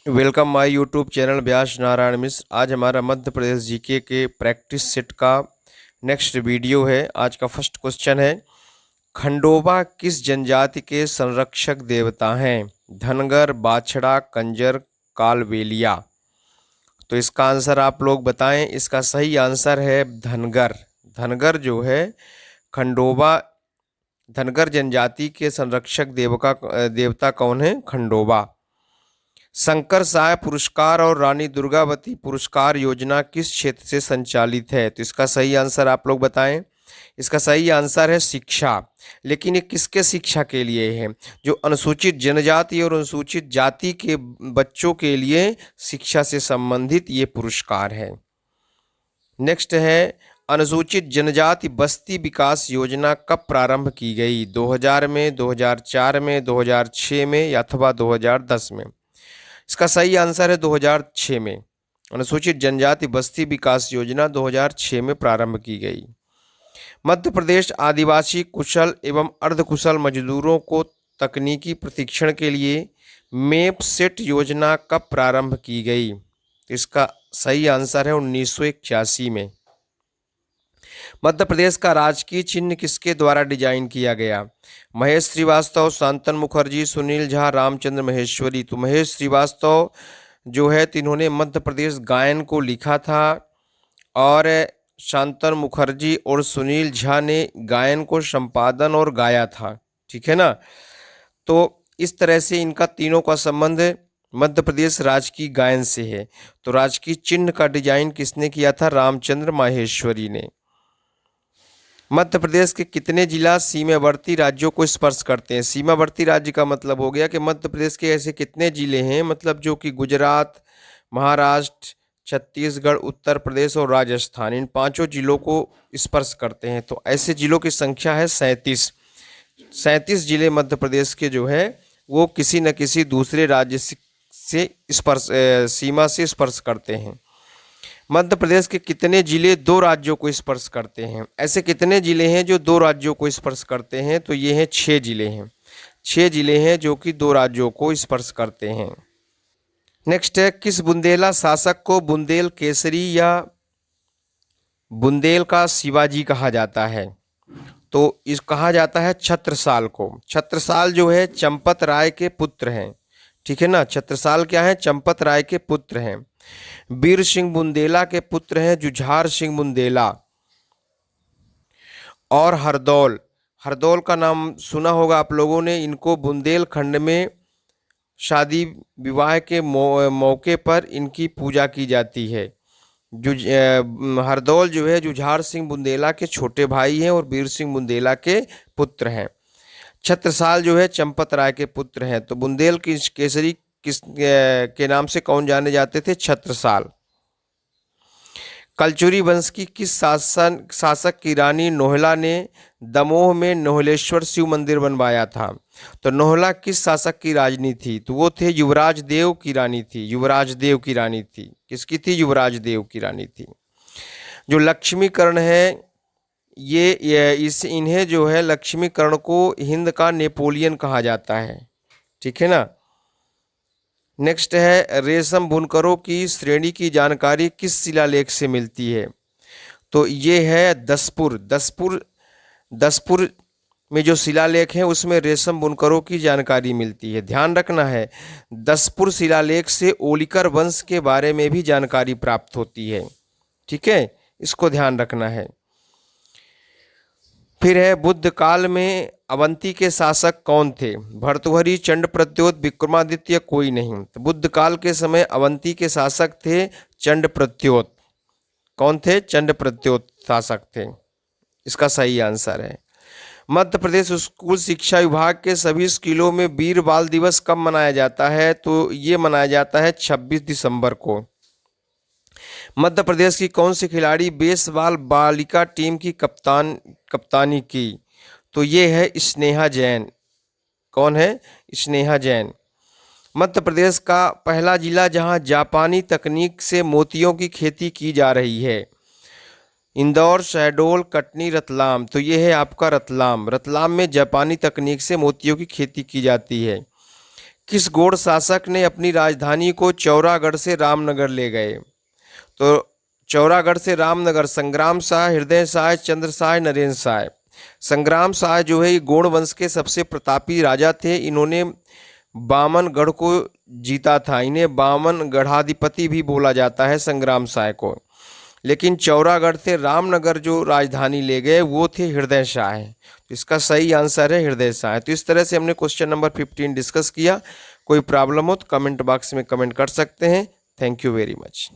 Welcome my YouTube channel व्यास नारायण मिश्र। आज हमारा Madhya Pradesh GK के प्रैक्टिस सेट का नेक्स्ट वीडियो है। आज का फर्स्ट क्वेश्चन है, खंडोबा किस जनजाति के संरक्षक देवता हैं? धनगर, बाछड़ा, कंजर, कालबेलिया। तो इसका आंसर आप लोग बताएं। इसका सही आंसर है धनगर। धनगर जो है खंडोबा, धनगर जनजाति के संरक्षक देवता कौन है? खंडोबा। शंकर साय पुरस्कार और रानी दुर्गावती पुरस्कार योजना किस क्षेत्र से संचालित है? तो इसका सही आंसर आप लोग बताएं। इसका सही आंसर है शिक्षा। लेकिन ये किसके शिक्षा के लिए है? जो अनुसूचित जनजाति और अनुसूचित जाति के बच्चों के लिए शिक्षा से संबंधित ये पुरस्कार है। नेक्स्ट है, अनुसूचित जनजाति बस्ती विकास योजना कब प्रारंभ की गई? 2000 में, 2004 में, 2006 में या अथवा 2010 में? इसका सही आंसर है 2006 में। अनुसूचित जनजाति बस्ती विकास योजना 2006 में प्रारंभ की गई। मध्य प्रदेश आदिवासी कुशल एवं अर्धकुशल मजदूरों को तकनीकी प्रशिक्षण के लिए मेप सेट योजना कब प्रारंभ की गई? इसका सही आंसर है 1981 में। मध्य प्रदेश का राजकीय चिन्ह किसके द्वारा डिजाइन किया गया? महेश श्रीवास्तव, शांतनु मुखर्जी, सुनील झा, रामचंद्र महेश्वरी। तो महेश श्रीवास्तव जो है इन्होंने मध्य प्रदेश गायन को लिखा था और शांतनु मुखर्जी और सुनील झा ने गायन को संपादन और गाया था। ठीक है ना। तो इस तरह से इनका तीनों का संबंध मध्य प्रदेश राजकीय गायन से है। तो राजकीय चिन्ह का डिजाइन किसने किया था? रामचंद्र माहेश्वरी ने। मध्य प्रदेश के कितने जिला सीमावर्ती राज्यों को स्पर्श करते हैं? सीमावर्ती राज्य का मतलब हो गया कि मध्य प्रदेश के ऐसे कितने जिले हैं, मतलब जो कि गुजरात, महाराष्ट्र, छत्तीसगढ़, उत्तर प्रदेश और राजस्थान, इन पांचों जिलों को स्पर्श करते हैं। तो ऐसे जिलों की संख्या है 37। 37 जिले मध्य प्रदेश के जो है वो किसी न किसी दूसरे राज्य से स्पर्श सीमा से स्पर्श करते हैं। मध्य प्रदेश के कितने जिले दो राज्यों को स्पर्श करते हैं? ऐसे कितने जिले हैं जो दो राज्यों को स्पर्श करते हैं? तो ये हैं 6 जिले हैं। 6 जिले हैं जो कि दो राज्यों को स्पर्श करते हैं। नेक्स्ट है, किस बुंदेला शासक को बुंदेल केसरी या बुंदेल का शिवाजी कहा जाता है? तो इस कहा जाता है छत्रसाल को। छत्रसाल जो है चंपत राय के पुत्र हैं। ठीक है ना। छत्रसाल क्या है? चंपत राय के पुत्र हैं। वीर सिंह बुंदेला के पुत्र हैं जुझार सिंह बुंदेला। और हरदौल, हरदौल का नाम सुना होगा आप लोगों ने। इनको बुंदेलखंड में शादी विवाह के मौके पर इनकी पूजा की जाती है। हरदौल जो है जुझार सिंह बुंदेला के छोटे भाई हैं और वीर सिंह बुंदेला के पुत्र हैं। छत्रसाल जो है चंपत राय के पुत्र हैं। तो बुंदेल की केसरी किस के नाम से कौन जाने जाते थे? छत्रसाल। कलचुरी वंश की किस शासक की रानी नोहला ने दमोह में नोहलेश्वर शिव मंदिर बनवाया था? तो नोहला किस शासक की रानी थी? तो वो थे युवराज देव की रानी थी। युवराज देव की रानी थी। किसकी थी? युवराज देव की रानी थी। जो लक्ष्मीकरण है इन्हें जो है लक्ष्मीकरण को हिंद का नेपोलियन कहा जाता है। ठीक है ना। नेक्स्ट है, रेशम बुनकरों की श्रेणी की जानकारी किस शिलालेख से मिलती है? तो ये है दसपुर। दसपुर में जो शिलालेख है उसमें रेशम बुनकरों की जानकारी मिलती है। ध्यान रखना है, दसपुर शिलालेख से ओलिकर वंश के बारे में भी जानकारी प्राप्त होती है। ठीक है, इसको ध्यान रखना है। फिर है, बुद्ध काल में अवंती के शासक कौन थे? भर्तृहरि, चंडप्रद्योत, विक्रमादित्य, कोई नहीं। तो बुद्ध काल के समय अवंती के शासक थे चंडप्रद्योत। कौन थे? चंडप्रद्योत शासक थे। इसका सही आंसर है। मध्य प्रदेश स्कूल शिक्षा विभाग के सभी स्कूलों में वीर बाल दिवस कब मनाया जाता है? तो ये मनाया जाता है 26 दिसंबर को। मध्य प्रदेश की कौन सी खिलाड़ी बेसबॉल बालिका टीम की कप्तानी की? तो ये है स्नेहा जैन। कौन है? स्नेहा जैन। मध्य प्रदेश का पहला जिला जहां जापानी तकनीक से मोतियों की खेती की जा रही है? इंदौर, शहडोल, कटनी, रतलाम। तो ये है आपका रतलाम। रतलाम में जापानी तकनीक से मोतियों की खेती की जाती है। किस गौड़ शासक ने अपनी राजधानी को चौरागढ़ से रामनगर ले गए? तो चौरागढ़ से रामनगर संग्राम शाह, हृदय शाह, चंद्र शाह, नरेंद्र शाह। संग्राम शाह जो है ये गौड़ वंश के सबसे प्रतापी राजा थे। इन्होंने बामनगढ़ को जीता था। इन्हें बामन गढ़ाधिपति भी बोला जाता है संग्राम शाह को। लेकिन चौरागढ़ से रामनगर जो राजधानी ले गए वो थे हृदय शाह। तो इसका सही आंसर है हृदय शाह। तो इस तरह से हमने क्वेश्चन नंबर 15 डिस्कस किया। कोई प्रॉब्लम हो तो कमेंट बॉक्स में कमेंट कर सकते हैं। Thank you very much.